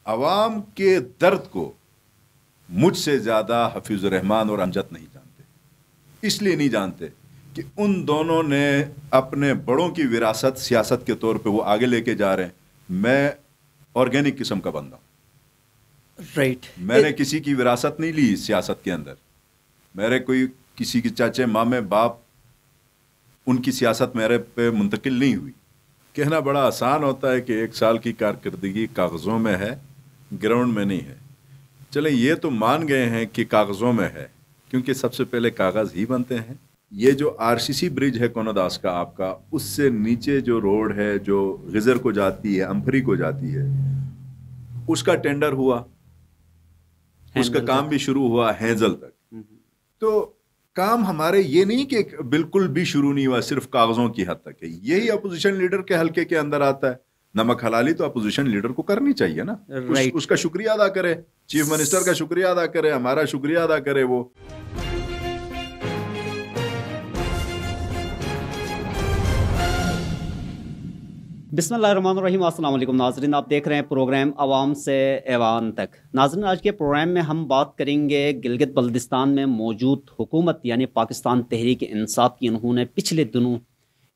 عوام کے درد کو مجھ سے زیادہ حفیظ الرحمان اور امجد نہیں جانتے. اس لیے نہیں جانتے کہ ان دونوں نے اپنے بڑوں کی وراثت سیاست کے طور پہ وہ آگے لے کے جا رہے ہیں. میں آرگینک قسم کا بندہ ہوں. رائٹ. میں نے کسی کی وراثت نہیں لی سیاست کے اندر. میرے کوئی کسی کے چاچے مامے باپ ان کی سیاست میرے پہ منتقل نہیں ہوئی. کہنا بڑا آسان ہوتا ہے کہ 1 سال کی کارکردگی کاغذوں میں ہے، گراؤنڈ میں نہیں ہے. چلیں یہ تو مان گئے ہیں کہ کاغذوں میں ہے، کیونکہ سب سے پہلے کاغذ ہی بنتے ہیں. یہ جو RCC برج ہے کونوداس کا آپ کا، اس سے نیچے جو روڈ ہے جو غزر کو جاتی ہے، امپھری کو جاتی ہے، اس کا ٹینڈر ہوا، اس کا کام بھی شروع ہوا ہینزل تک. تو کام ہمارے یہ نہیں کہ بالکل بھی شروع نہیں ہوا، صرف کاغذوں کی حد تک ہے. یہی اپوزیشن لیڈر کے حلقے کے اندر آتا ہے. نمک حلالی تو اپوزیشن لیڈر کو کرنی چاہیے نا. اس کا شکریہ ادا کرے، چیف منسٹر کا شکریہ ادا کرے، ہمارا شکریہ ادا کرے. وہ بسم اللہ الرحمن الرحیم. السلام علیکم ناظرین، آپ دیکھ رہے ہیں پروگرام عوام سے ایوان تک. ناظرین، آج کے پروگرام میں ہم بات کریں گے گلگت بلتستان میں موجود حکومت یعنی پاکستان تحریک انصاف کی. انہوں نے پچھلے دنوں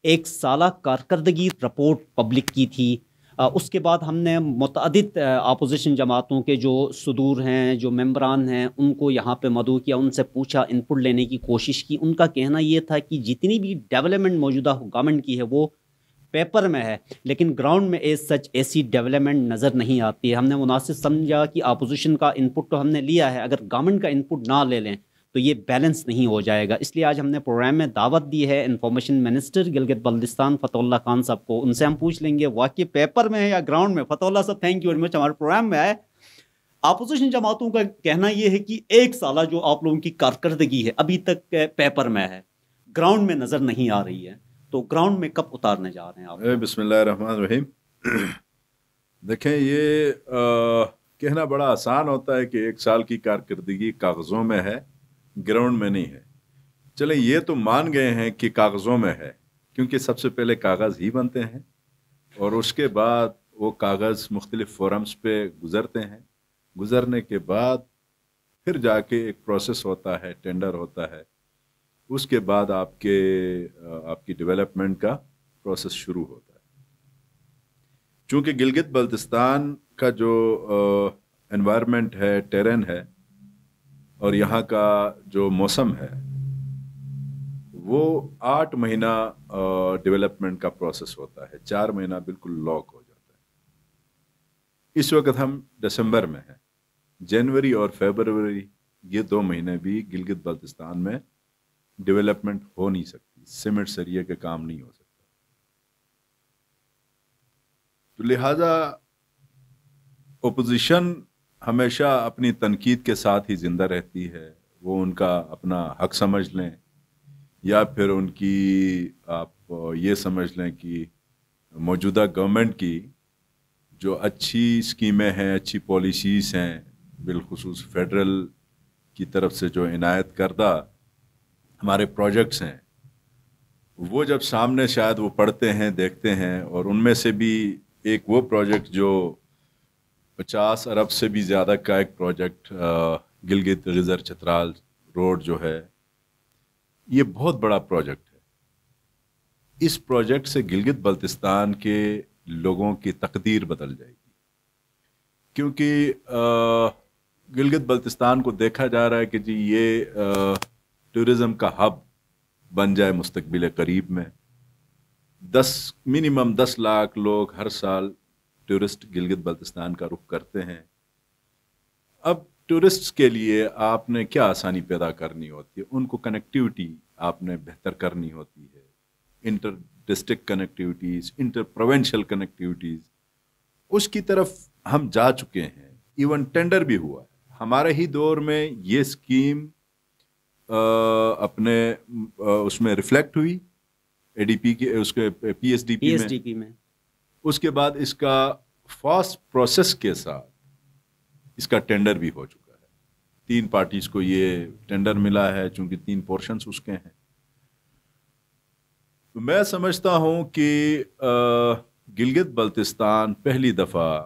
1 سالہ کارکردگی رپورٹ پبلک کی تھی. اس کے بعد ہم نے متعدد اپوزیشن جماعتوں کے جو صدور ہیں، جو ممبران ہیں، ان کو یہاں پہ مدعو کیا، ان سے پوچھا، ان پٹ لینے کی کوشش کی. ان کا کہنا یہ تھا کہ جتنی بھی ڈیولپمنٹ موجودہ گورنمنٹ کی ہے وہ پیپر میں ہے، لیکن گراؤنڈ میں ایسی ڈیولپمنٹ نظر نہیں آتی ہے. ہم نے مناسب سمجھا کہ اپوزیشن کا ان پٹ تو ہم نے لیا ہے، اگر گورنمنٹ کا ان پٹ نہ لے لیں تو یہ بیلنس نہیں ہو جائے گا. اس لیے آج ہم نے پروگرام میں دعوت دی ہے انفارمیشن منسٹر گلگت بلتستان فتح اللہ خان صاحب کو. ان سے ہم پوچھ لیں گے واقعی پیپر میں ہے یا گراؤنڈ میں. فتح اللہ صاحب، تھینک یو ویری مچ ہمارے پروگرام میں آئے. اپوزیشن جماعتوں کا کہنا یہ ہے کہ 1 سالہ جو آپ لوگوں کی کارکردگی ہے ابھی تک پیپر میں ہے، گراؤنڈ میں نظر نہیں آ رہی ہے. تو گراؤنڈ میں کب اتارنے جا رہے ہیں آپ؟ بسم اللہ الرحمن الرحیم. دیکھیں، یہ کہنا بڑا آسان ہوتا ہے کہ 1 سال کی کارکردگی کاغذوں میں ہے، گراؤنڈ میں نہیں ہے. چلیں یہ تو مان گئے ہیں کہ کاغذوں میں ہے، کیونکہ سب سے پہلے کاغذ ہی بنتے ہیں اور اس کے بعد وہ کاغذ مختلف فورمز پہ گزرتے ہیں. گزرنے کے بعد پھر جا کے ایک پروسیس ہوتا ہے، ٹینڈر ہوتا ہے. اس کے بعد آپ کی ڈیولپمنٹ کا پروسیس شروع ہوتا ہے. چونکہ گلگت بلتستان کا جو انوائرمنٹ ہے، ٹیرن ہے، اور یہاں کا جو موسم ہے، وہ 8 مہینہ ڈیولپمنٹ کا پروسیس ہوتا ہے. 4 مہینہ بالکل لاک ہو جاتا ہے. اس وقت ہم دسمبر میں ہیں. جنوری اور فیبروری یہ 2 مہینے بھی گلگت بلتستان میں ڈیولپمنٹ ہو نہیں سکتی. سیمنٹ سریے کے کام نہیں ہو سکتا. تو لہذا اپوزیشن ہمیشہ اپنی تنقید کے ساتھ ہی زندہ رہتی ہے. وہ ان کا اپنا حق سمجھ لیں یا پھر ان کی آپ یہ سمجھ لیں کہ موجودہ گورنمنٹ کی جو اچھی اسکیمیں ہیں، اچھی پالیسیز ہیں، بالخصوص فیڈرل کی طرف سے جو عنایت کردہ ہمارے پروجیکٹس ہیں، وہ جب سامنے شاید وہ پڑھتے ہیں، دیکھتے ہیں، اور ان میں سے بھی ایک وہ پروجیکٹ جو 50 ارب سے بھی زیادہ کا ایک پروجیکٹ گلگت غزر چترال روڈ جو ہے، یہ بہت بڑا پروجیکٹ ہے. اس پروجیکٹ سے گلگت بلتستان کے لوگوں کی تقدیر بدل جائے گی، کیونکہ گلگت بلتستان کو دیکھا جا رہا ہے کہ جی یہ ٹورزم کا ہب بن جائے مستقبل قریب میں. منیمم 10 لاکھ لوگ ہر سال ٹورسٹ گلگت بلتستان کا رخ کرتے ہیں. اب ٹورسٹس کے لیے آپ نے کیا آسانی پیدا کرنی ہوتی ہے؟ ان کو کنیکٹیوٹی آپ نے بہتر کرنی ہوتی ہے. انٹر ڈسٹرکٹ کنیکٹیوٹیز، انٹر پروونشل کنیکٹیوٹیز، اس کی طرف ہم جا چکے ہیں. ایون ٹینڈر بھی ہوا ہے. ہمارے ہی دور میں یہ اسکیم اپنے اس میں ریفلیکٹ ہوئی ADP کے، اس کے PSDP میں. اس کے بعد اس کا فاسٹ پروسیس کے ساتھ اس کا ٹینڈر بھی ہو چکا ہے. 3 پارٹیز کو یہ ٹینڈر ملا ہے، چونکہ 3 پورشنز اس کے ہیں. تو میں سمجھتا ہوں کہ گلگت بلتستان پہلی دفعہ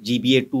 GBA 2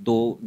2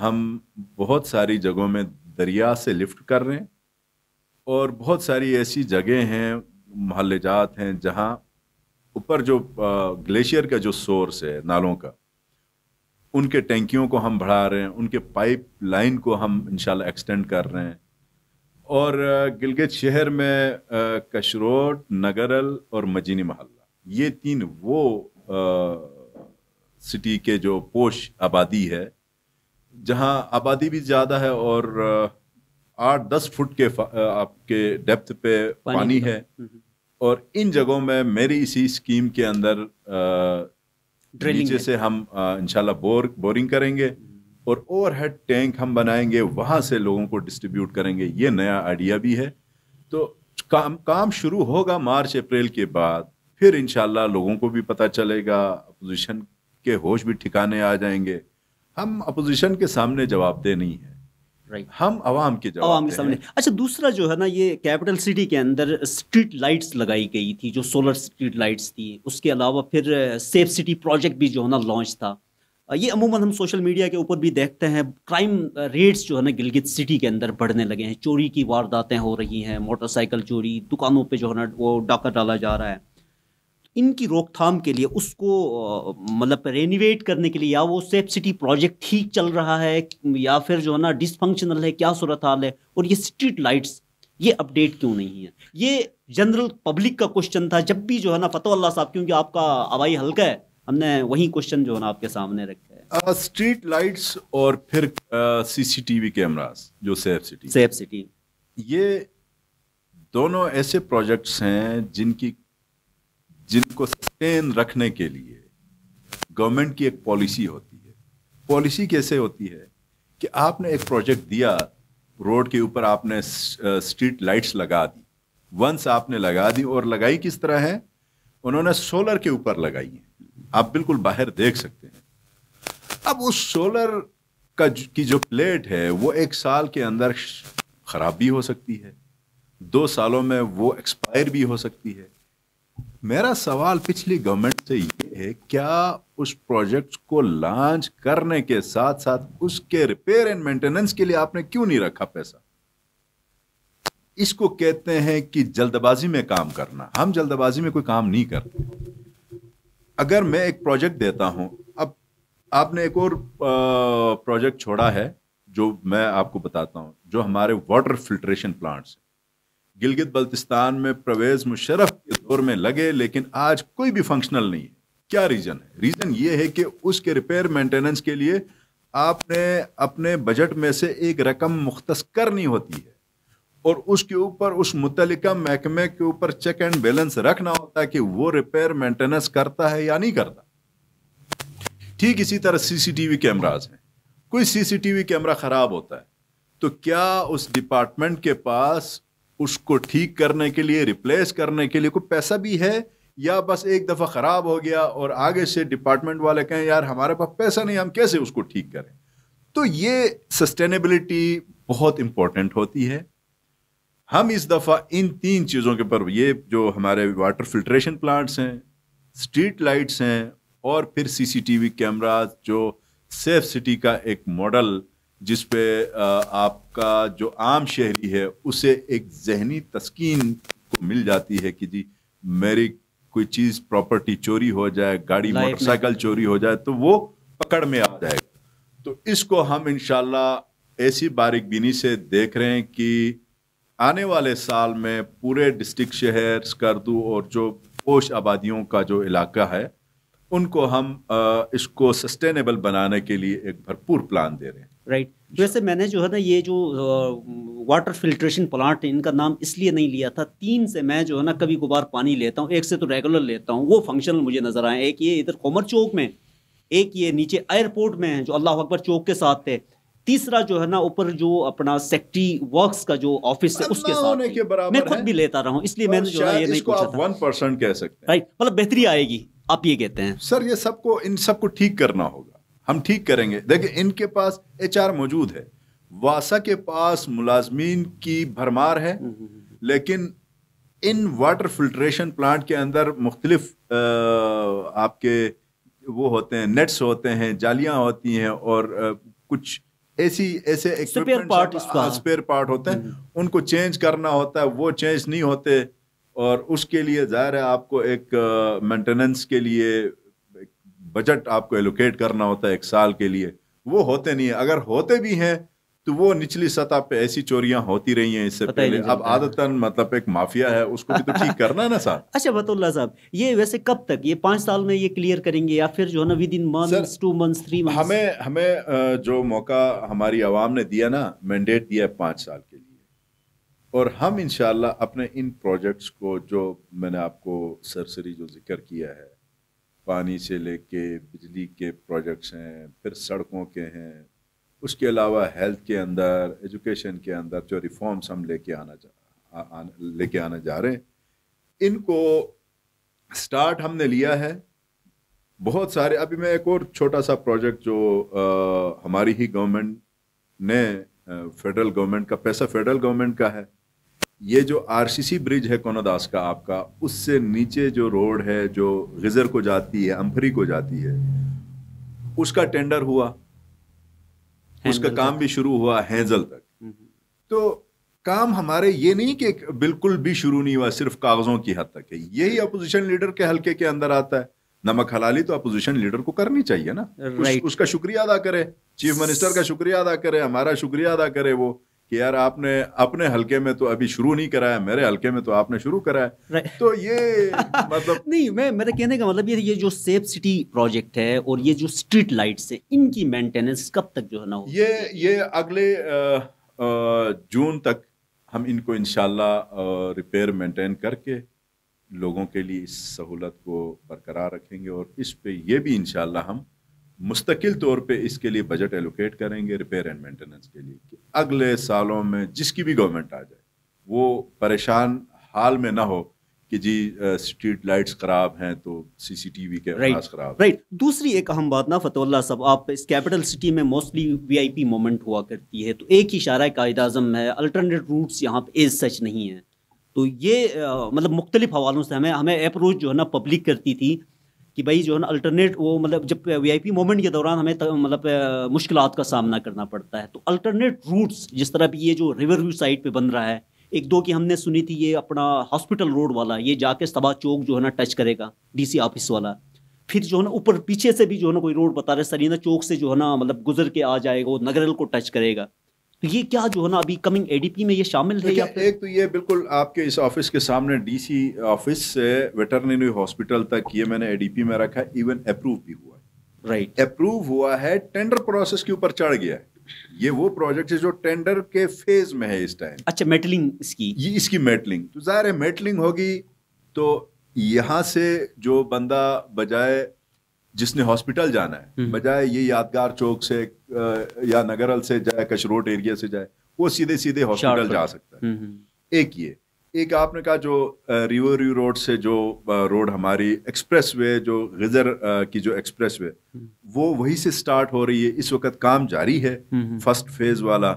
ہم بہت ساری جگہوں میں دریا سے لفٹ کر رہے ہیں اور بہت ساری ایسی جگہیں ہیں، محلے جات ہیں جہاں اوپر جو گلیشیئر کا جو سورس ہے نالوں کا، ان کے ٹینکیوں کو ہم بڑھا رہے ہیں، ان کے پائپ لائن کو ہم انشاءاللہ ایکسٹینڈ کر رہے ہیں. اور گلگت شہر میں کشروٹ، نگرل اور مجینی محلہ، یہ 3 وہ سٹی کے جو پوش آبادی ہے جہاں آبادی بھی زیادہ ہے اور 8-10 فٹ کے آپ کے ڈیپتھ پہ پانی ہے. اور ان جگہوں میں میری اسی اسکیم کے اندر نیچے سے ہم انشاءاللہ بورنگ کریں گے اور اوور ہیڈ ٹینک ہم بنائیں گے، وہاں سے لوگوں کو ڈسٹریبیوٹ کریں گے. یہ نیا آئیڈیا بھی ہے. تو کام شروع ہوگا مارچ اپریل کے بعد، پھر انشاءاللہ لوگوں کو بھی پتہ چلے گا، اپوزیشن کے ہوش بھی ٹھکانے آ جائیں گے. ہم اپوزیشن کے سامنے جواب دہ نہیں ہیں، ہم عوام کے سامنے. اچھا، دوسرا جو ہے نا، یہ کیپٹل سٹی کے اندر اسٹریٹ لائٹس لگائی گئی تھی جو سولر اسٹریٹ لائٹس تھی. اس کے علاوہ پھر سیف سٹی پروجیکٹ بھی جو ہے نا لانچ تھا. یہ عموماً ہم سوشل میڈیا کے اوپر بھی دیکھتے ہیں. کرائم ریٹس جو ہے نا گلگت سٹی کے اندر بڑھنے لگے ہیں، چوری کی وارداتیں ہو رہی ہیں، موٹر سائیکل چوری، دکانوں پہ جو ہے نا وہ ڈاکہ ڈالا جا رہا ہے. ان کی روک تھام کے لیے، اس کو مطلب رینویٹ کرنے کے لیے، یا وہ سیف سٹی پروجیکٹ ٹھیک چل رہا ہے یا پھر جو ہے نا ڈس فنکشنل ہے، کیا صورتحال ہے؟ اور یہ اسٹریٹ لائٹس یہ اپڈیٹ کیوں نہیں ہے؟ یہ جنرل پبلک کا کوشچن تھا. جب بھی جو ہے نا فتح اللہ صاحب، کیونکہ آپ کا آبائی حلقہ ہے، ہم نے وہی کوشچن جو ہے نا آپ کے سامنے رکھا ہے. اسٹریٹ لائٹس اور پھر سی سی ٹی وی کیمراز جو سیف سٹی، یہ دونوں ایسے پروجیکٹس ہیں جن کو سسٹین رکھنے کے لیے گورنمنٹ کی ایک پالیسی ہوتی ہے. پالیسی کیسے ہوتی ہے کہ آپ نے ایک پروجیکٹ دیا، روڈ کے اوپر آپ نے اسٹریٹ لائٹس لگا دی. ونس آپ نے لگا دی، اور لگائی کس طرح ہے؟ انہوں نے سولر کے اوپر لگائی ہیں، آپ بالکل باہر دیکھ سکتے ہیں. اب اس سولر کی جو پلیٹ ہے وہ 1 سال کے اندر خراب بھی ہو سکتی ہے، 2 سالوں میں وہ ایکسپائر بھی ہو سکتی ہے. میرا سوال پچھلی گورنمنٹ سے یہ ہے، کیا اس پروجیکٹ کو لانچ کرنے کے ساتھ ساتھ اس کے ریپیئر اینڈ مینٹیننس کے لیے آپ نے کیوں نہیں رکھا پیسہ؟ اس کو کہتے ہیں کہ جلد بازی میں کام کرنا. ہم جلد بازی میں کوئی کام نہیں کرتے. اگر میں ایک پروجیکٹ دیتا ہوں، اب آپ نے ایک اور پروجیکٹ چھوڑا ہے جو میں آپ کو بتاتا ہوں، جو ہمارے water filtration plants Gilgit Baltistan میں پرویز مشرف کے دور میں لگے، لیکن آج کوئی بھی فنکشنل نہیں ہے. کیا ریزن ہے؟ ریزن یہ ہے کہ اس کے ریپیئر مینٹیننس کے لیے آپ نے اپنے بجٹ میں سے ایک رقم مختص کرنی ہوتی ہے، اور اس کے اوپر اس متعلقہ محکمے کے اوپر چیک اینڈ بیلنس رکھنا ہوتا ہے کہ وہ ریپیئر مینٹیننس کرتا ہے یا نہیں کرتا. ٹھیک اسی طرح سی سی ٹی وی کیمراز ہیں. کوئی سی سی ٹی وی کیمرہ خراب ہوتا ہے تو کیا اس ڈپارٹمنٹ کے پاس اس کو ٹھیک کرنے کے لیے، ریپلیس کرنے کے لیے کوئی پیسہ بھی ہے، یا بس ایک دفعہ خراب ہو گیا اور آگے سے ڈپارٹمنٹ والے کہیں یار ہمارے پاس پیسہ نہیں، ہم کیسے اس کو ٹھیک کریں؟ تو یہ سسٹینیبلٹی بہت امپورٹنٹ ہوتی ہے. ہم اس دفعہ ان 3 چیزوں کے پر، یہ جو ہمارے واٹر فلٹریشن پلانٹس ہیں، اسٹریٹ لائٹس ہیں، اور پھر سی سی ٹی وی کیمراز، جو سیف سٹی کا ایک ماڈل جس پہ آپ کا جو عام شہری ہے اسے ایک ذہنی تسکین کو مل جاتی ہے کہ جی میری کوئی چیز پراپرٹی چوری ہو جائے، گاڑی موٹر سائیکل چوری ہو جائے تو وہ پکڑ میں آ جائے گا. تو اس کو ہم انشاءاللہ ایسی باریک بینی سے دیکھ رہے ہیں کہ آنے والے سال میں پورے ڈسٹرکٹ شہر سکردو اور جو پوش آبادیوں کا جو علاقہ ہے ان کو ہم اس کو سسٹینیبل بنانے کے لیے ایک بھرپور پلان دے رہے ہیں. رائٹ. ویسے میں نے جو ہے نا یہ جو واٹر فلٹریشن پلانٹ ان کا نام اس لیے نہیں لیا تھا، 3 سے میں جو ہے نا کبھی کبھار پانی لیتا ہوں، 1 سے تو ریگولر لیتا ہوں، وہ فنکشنل مجھے نظر آئے. ایک یہ ادھر قمر چوک میں، ایک یہ نیچے ایئرپورٹ میں جو اللہ اکبر چوک کے ساتھ تھے، تیسرا جو ہے نا اوپر جو اپنا سیکٹری ورکس کا جو آفس ہے اس کے ساتھ میں خود بھی لیتا رہا ہوں. اس لیے میں نے جو ہے یہ نہیں پوچھا تھا. 1% کہہ سکتے ہیں، رائٹ، مطلب بہتری آئے گی آپ یہ کہتے ہیں؟ سر یہ ان سب کو ٹھیک کرنا ہوگا، ہم ٹھیک کریں گے. دیکھیں ان کے پاس HR موجود ہے، واسا کے پاس ملازمین کی بھرمار ہے، لیکن ان واٹر فلٹریشن پلانٹ کے اندر مختلف آپ کے وہ ہوتے ہیں، نیٹس ہوتے ہیں، جالیاں ہوتی ہیں، اور کچھ ایسے اسپیئر پارٹ ہوتے ہیں, ان کو چینج کرنا ہوتا ہے, وہ چینج نہیں ہوتے, اور اس کے لیے ظاہر ہے آپ کو ایک مینٹیننس کے لیے بجٹ آپ کو ایلوکیٹ کرنا ہوتا ہے 1 سال کے لیے, وہ ہوتے نہیں ہیں. اگر ہوتے بھی ہیں تو وہ نچلی سطح پہ ایسی چوریاں ہوتی رہی ہیں اس سے پہلے. اب عادتاً مطلب ایک مافیا ہے, اس کو بھی تو ٹھیک کرنا ہے نا صاحب. اچھا بت اللہ صاحب, یہ ویسے کب تک, یہ 5 سال میں یہ کلیئر کریں گے یا پھر جو ہے نا with in months 2 months 3 months? ہمیں جو موقع ہماری عوام نے دیا نا, مینڈیٹ دیا ہے 5 سال کے لیے, اور ہم انشاءاللہ اپنے ان پروجیکٹس کو جو میں نے آپ کو سرسری جو ذکر کیا ہے, پانی سے لے کے بجلی کے پروجیکٹس ہیں, پھر سڑکوں کے ہیں, اس کے علاوہ ہیلتھ کے اندر, ایجوکیشن کے اندر جو ریفارمز ہم لے کے آنا جا رہے ہیں, ان کو سٹارٹ ہم نے لیا ہے بہت سارے. ابھی میں ایک اور چھوٹا سا پروجیکٹ جو ہماری ہی گورنمنٹ نے, فیڈرل گورنمنٹ کا پیسہ فیڈرل گورنمنٹ کا ہے, یہ جو RCC برج ہے کوناداس کا آپ کا, اس سے نیچے جو روڈ ہے جو غزر کو جاتی ہے, امپھری کو جاتی ہے, اس کا ٹینڈر ہوا, اس کا کام بھی شروع ہوا ہینزل تک. تو کام ہمارے یہ نہیں کہ بالکل بھی شروع نہیں ہوا, صرف کاغذوں کی حد تک ہے. یہی اپوزیشن لیڈر کے حلقے کے اندر آتا ہے. نمک حلالی تو اپوزیشن لیڈر کو کرنی چاہیے نا, اس کا شکریہ ادا کرے, چیف منسٹر کا شکریہ ادا کرے, ہمارا شکریہ ادا کرے وہ کہ یار آپ نے اپنے حلقے میں تو ابھی شروع نہیں کرایا, میرے حلقے میں تو آپ نے شروع کرایا. تو یہ مطلب نہیں, میرے کہنے کا مطلب یہ جو سیف سٹی پروجیکٹ ہے اور یہ جو اسٹریٹ لائٹس ہیں, ان کی مینٹیننس کب تک جو ہے نا ہو؟ یہ اگلے جون تک ہم ان کو انشاءاللہ ریپیئر مینٹین کر کے لوگوں کے لیے اس سہولت کو برقرار رکھیں گے, اور اس پہ یہ بھی انشاءاللہ ہم مستقل طور پہ اس کے لیے بجٹ ایلوکیٹ کریں گے ریپیئر اینڈ مینٹیننس کے لیے, کہ اگلے سالوں میں جس کی بھی گورنمنٹ آ جائے وہ پریشان حال میں نہ ہو کہ جی اسٹریٹ لائٹس خراب ہیں تو CCTV کے احساس خراب. رائٹ. دوسری ایک اہم بات نا فتح اللہ صاحب, آپ اس کیپٹل سٹی میں موسٹلی VIP مومنٹ ہوا کرتی ہے, تو ایک ہی اشارہ قائد اعظم ہے, الٹرنیٹ روٹس یہاں پہ ایز سچ نہیں ہیں. تو یہ مطلب مختلف حوالوں سے ہمیں اپروچ جو ہے نا پبلک کرتی تھی کہ بھائی جو ہے نا الٹرنیٹ, وہ مطلب جب VIP مومنٹ کے دوران ہمیں مطلب مشکلات کا سامنا کرنا پڑتا ہے, تو الٹرنیٹ روٹس جس طرح بھی یہ جو ریور ویو سائڈ پہ بن رہا ہے, 1-2 کی ہم نے سنی تھی, یہ اپنا ہاسپٹل روڈ والا, یہ جا کے سبا چوک جو ہے نا ٹچ کرے گا DC آفس والا, پھر جو ہے نا اوپر پیچھے سے بھی جو ہے نا کوئی روڈ بتا رہے سرینا چوک سے جو ہے نا مطلب گزر کے آ جائے گا, وہ نگرل کو ٹچ کرے گا. تو یہ کیا جو ہے نا ابھی کمنگ ADP میں یہ شامل ہے؟ ایک تو یہ بالکل آپ کے اس آفس کے سامنے DC آفس سے ویٹرنری ہاسپٹل تک یہ میں نے ADP میں رکھا, ایون اپروو بھی ہوا ہے. رائٹ, اپروو ہوا ہے, ٹینڈر پروسیس کے اوپر چڑھ گیا ہے. یہ وہ پروجیکٹ ہے جو ٹینڈر کے فیز میں ہے اس ٹائم. اچھا, میٹلنگ اس کی میٹلنگ, تو ظاہر ہے میٹلنگ ہوگی تو یہاں سے جو بندہ بجائے جس نے ہاسپٹل جانا ہے, بجائے یہ یادگار چوک سے یا نگرل سے جائے, کشروٹ ایریا سے جائے, وہ سیدھے ہاسپٹل جا سکتا ہے. ایک آپ نے کہا جو ریور روڈ سے جو روڈ ہماری ایکسپریس وے, جو غزر کی جو ایکسپریس وے, وہ وہی سے سٹارٹ ہو رہی ہے. اس وقت کام جاری ہے, فرسٹ فیز والا.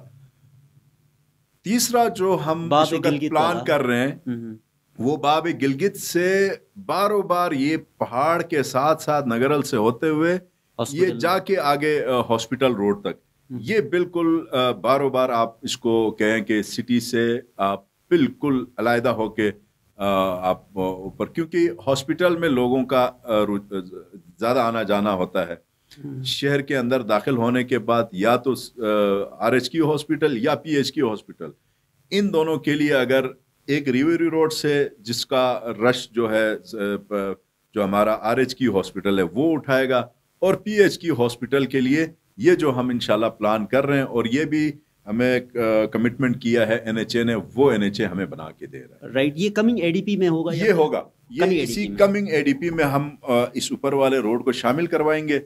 تیسرا جو ہم اس وقت پلان کر رہے ہیں وہ باب گلگت سے باروں بار یہ پہاڑ کے ساتھ ساتھ نگرل سے ہوتے ہوئے یہ جا کے آگے ہاسپٹل روڈ تک. یہ بالکل باروں بار آپ اس کو کہیں کہ سٹی سے آپ بالکل علیحدہ ہو کے آپ اوپر, کیونکہ ہاسپٹل میں لوگوں کا زیادہ آنا جانا ہوتا ہے. شہر کے اندر داخل ہونے کے بعد یا تو RHQ ہاسپٹل یا PHQ ہاسپٹل, ان دونوں کے لیے اگر ایک ریوری روڈ سے جس کا رش جو ہے جو ہمارا RHQ ہاسپٹل ہے وہ اٹھائے گا, اور PHQ ہاسپٹل کے لیے یہ جو ہم انشاءاللہ پلان کر رہے ہیں, اور یہ بھی ہمیں کمٹمنٹ کیا ہے NHA نے, وہ NHA ہمیں بنا کے دے رہا ہے. رائٹ, یہ کمنگ ADP میں ہوگا, یہ ہوگا, یہ اسی کمنگ ADP میں ہم اس اوپر والے روڈ کو شامل کروائیں گے,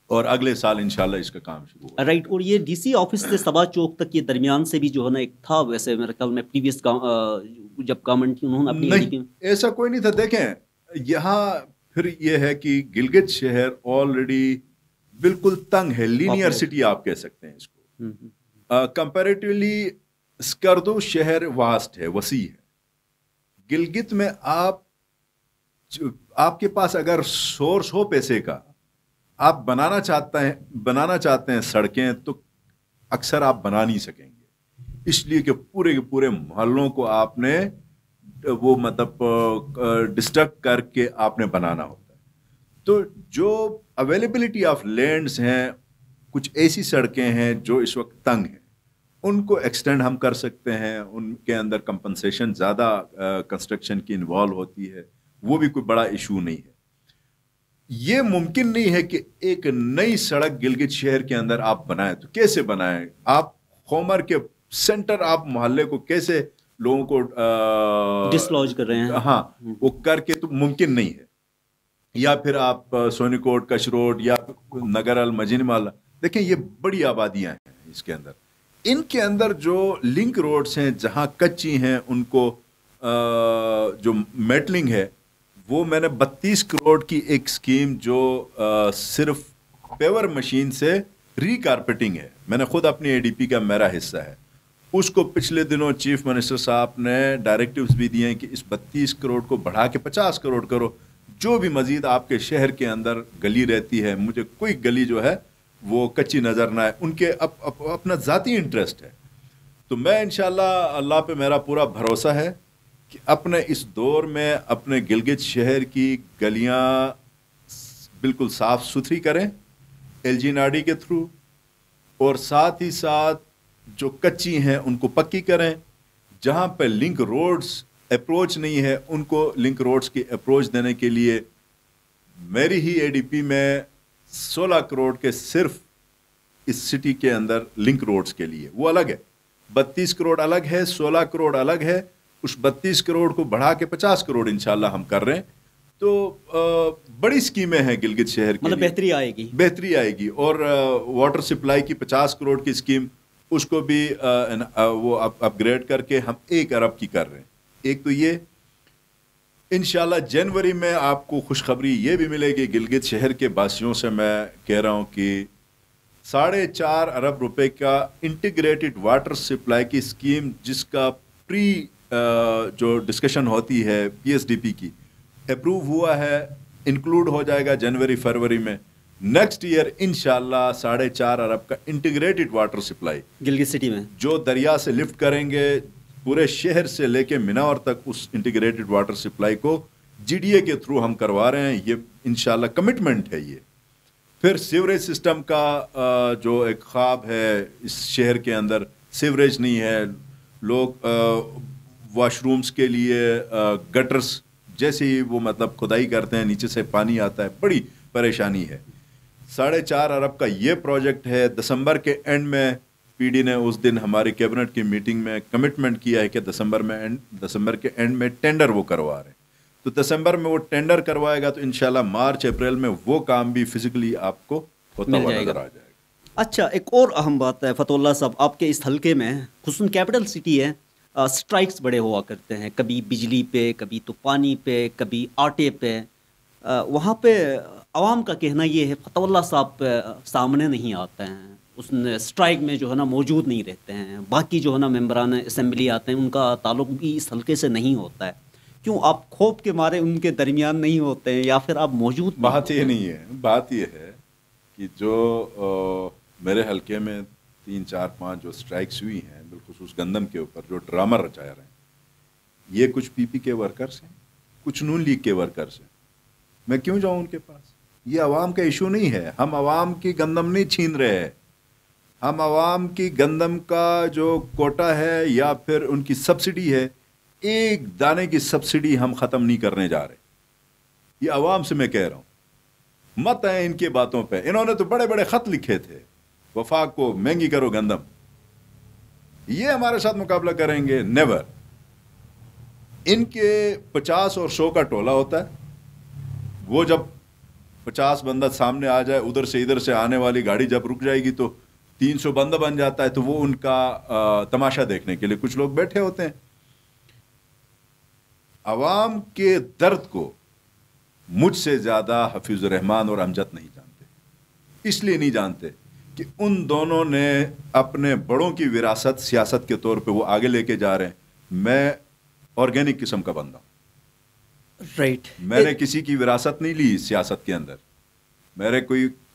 اور اگلے سال انشاءاللہ اس کا کام شروع ہوگا. رائٹ, اور یہ DC آفس سے سبا چوک تک یہ درمیان سے بھی جو ہے نا ایک تھا, ویسے میرے خیال میں پریویس جب گورنمنٹ انہوں نے اپنی نہیں, ایسا کوئی نہیں تھا. دیکھیں یہاں پھر یہ ہے کہ گلگت شہر آلریڈی بالکل تنگ ہے, لینئر سٹی آپ کہہ سکتے ہیں اس کو. کمپیریٹیولی اسکردو شہر واسٹ ہے, وسیع ہے. گلگت میں آپ کے پاس اگر سورس ہو پیسے کا, آپ بنانا چاہتے ہیں سڑکیں تو اکثر آپ بنا نہیں سکیں گے، اس لیے کہ پورے کے پورے محلوں کو آپ نے وہ مطلب ڈسٹرکٹ کر کے آپ نے بنانا ہوتا ہے. تو جو اویلیبلٹی آف لینڈز ہیں، کچھ ایسی سڑکیں ہیں جو اس وقت تنگ ہیں، ان کو ایکسٹینڈ ہم کر سکتے ہیں. ان کے اندر کمپنسیشن زیادہ کنسٹرکشن کی انوالو ہوتی ہے، وہ بھی کوئی بڑا ایشو نہیں ہے. یہ ممکن نہیں ہے کہ ایک نئی سڑک گلگت شہر کے اندر آپ بنائیں. تو کیسے بنائیں؟ آپ خومر کے سینٹر آپ محلے کو کیسے لوگوں کو ڈسلوج کر رہے ہیں؟ ہاں، وہ کر کے تو ممکن نہیں ہے. یا پھر آپ سونی کوٹ، کش روڈ یا نگر المجین مالا دیکھیں، یہ بڑی آبادیاں ہیں اس کے اندر. ان کے اندر جو لنک روڈز ہیں جہاں کچی ہیں، ان کو جو میٹلنگ ہے، وہ میں نے 32 کروڑ کی ایک سکیم جو صرف پیور مشین سے ری کارپیٹنگ ہے، میں نے خود اپنی اے ڈی پی کا میرا حصہ ہے، اس کو پچھلے دنوں چیف منسٹر صاحب نے ڈائریکٹیوز بھی دیے ہیں کہ اس 32 کروڑ کو بڑھا کے 50 کروڑ کرو. جو بھی مزید آپ کے شہر کے اندر گلی رہتی ہے، مجھے کوئی گلی جو ہے وہ کچی نظر نہ آئے، ان کے اپنا ذاتی انٹرسٹ ہے. تو میں انشاءاللہ اللہ پہ میرا پورا بھروسہ ہے کہ اپنے اس دور میں اپنے گلگت شہر کی گلیاں بالکل صاف ستھری کریں ایل جی ناڈی کے تھرو، اور ساتھ ہی ساتھ جو کچی ہیں ان کو پکی کریں. جہاں پہ لنک روڈز اپروچ نہیں ہے، ان کو لنک روڈز کی اپروچ دینے کے لیے میری ہی اے ڈی پی میں 16 کروڑ کے صرف اس سٹی کے اندر لنک روڈز کے لیے وہ الگ ہے. 32 کروڑ الگ ہے، 16 کروڑ الگ ہے. اس 32 کروڑ کو بڑھا کے 50 کروڑ انشاءاللہ ہم کر رہے ہیں. تو بڑی سکیمیں ہیں گلگت شہر کی، مطلب بہتری آئے گی. اور واٹر سپلائی کی 50 کروڑ کی سکیم، اس کو بھی وہ اپ گریڈ کر کے ہم 1 ارب کی کر رہے ہیں. ایک تو یہ انشاءاللہ جنوری میں آپ کو خوشخبری یہ بھی ملے گی گلگت شہر کے باسیوں سے. میں کہہ رہا ہوں کہ 4.5 ارب روپے کا انٹیگریٹڈ واٹر سپلائی کی سکیم، جس کا جو ڈسکشن ہوتی ہے پی ایس ڈی پی کی، اپروو ہوا ہے، انکلوڈ ہو جائے گا جنوری فروری میں. نیکسٹ ایئر انشاءاللہ 4.5 ارب کا integrated water supply Gilgit city میں، جو دریا سے لفٹ کریں گے پورے شہر سے لے کے مناور تک. اس انٹیگریٹڈ واٹر سپلائی کو جی ڈی اے کے تھرو ہم کروا رہے ہیں. یہ انشاءاللہ کمٹمنٹ ہے. یہ پھر سیوریج سسٹم کا جو ایک خواب ہے، اس شہر کے اندر سیوریج نہیں ہے. لوگ واش رومز کے لیے گٹرز جیسے ہی وہ مطلب کھدائی کرتے ہیں نیچے سے پانی آتا ہے، بڑی پریشانی ہے. 4.5 ارب کا یہ پروجیکٹ ہے. دسمبر کے اینڈ میں پی ڈی نے اس دن ہماری کیبنٹ کی میٹنگ میں کمٹمنٹ کیا ہے کہ دسمبر کے اینڈ میں ٹینڈر وہ کروا رہے ہیں. تو دسمبر میں وہ ٹینڈر کروائے گا تو انشاءاللہ مارچ اپریل میں وہ کام بھی فزیکلی آپ کو ہوتا ہوا نظر آ جائے گا. اچھا، ایک اور اہم بات ہے فتح اللہ صاحب، آپ کے اس حلقے میں خصوصاً کیپٹل سٹی ہے، سٹرائکس بڑے ہوا کرتے ہیں، کبھی بجلی پہ، کبھی تو پانی پہ، کبھی آٹے پہ. وہاں پہ عوام کا کہنا یہ ہے فتح اللہ صاحب سامنے نہیں آتے ہیں، اس سٹرائک میں جو ہے نا موجود نہیں رہتے ہیں. باقی جو ہے نا ممبران اسمبلی آتے ہیں، ان کا تعلق بھی اس حلقے سے نہیں ہوتا ہے. کیوں آپ خوف کے مارے ان کے درمیان نہیں ہوتے ہیں، یا پھر آپ موجود؟ بات یہ نہیں ہے، بات یہ ہے کہ جو میرے حلقے میں 3 4 5 جو سٹرائکس ہوئی ہیں بالخصوص گندم کے اوپر جو ڈرامہ رچا رہے ہیں، یہ کچھ پی پی کے ورکرز ہیں، کچھ نون لیگ کے ورکرز ہیں. میں کیوں جاؤں ان کے پاس؟ یہ عوام کا ایشو نہیں ہے. ہم عوام کی گندم نہیں چھین رہے ہیں. ہم عوام کی گندم کا جو کوٹا ہے یا پھر ان کی سبسڈی ہے، ایک دانے کی سبسڈی ہم ختم نہیں کرنے جا رہے. یہ عوام سے میں کہہ رہا ہوں، مت آئیں ان کی باتوں پہ. انہوں نے تو بڑے بڑے خط لکھے تھے، وفاق کو مہنگی کرو گندم. یہ ہمارے ساتھ مقابلہ کریں گے؟ نیور. ان کے 50 اور 100 کا ٹولہ ہوتا ہے. وہ جب 50 بندہ سامنے آ جائے، ادھر سے ادھر سے آنے والی گاڑی جب رک جائے گی تو 300 بندہ بن جاتا ہے. تو وہ ان کا تماشا دیکھنے کے لیے کچھ لوگ بیٹھے ہوتے ہیں. عوام کے درد کو مجھ سے زیادہ حفیظ الرحمان اور امجد نہیں جانتے. اس لیے نہیں جانتے کہ ان دونوں نے اپنے بڑوں کی وراثت سیاست کے طور پہ وہ آگے لے کے جا رہے ہیں. میں آرگینک قسم کا بندہ ہوں. رائٹ. میں نے کسی کی وراثت نہیں لی سیاست کے اندر. میرے کوئی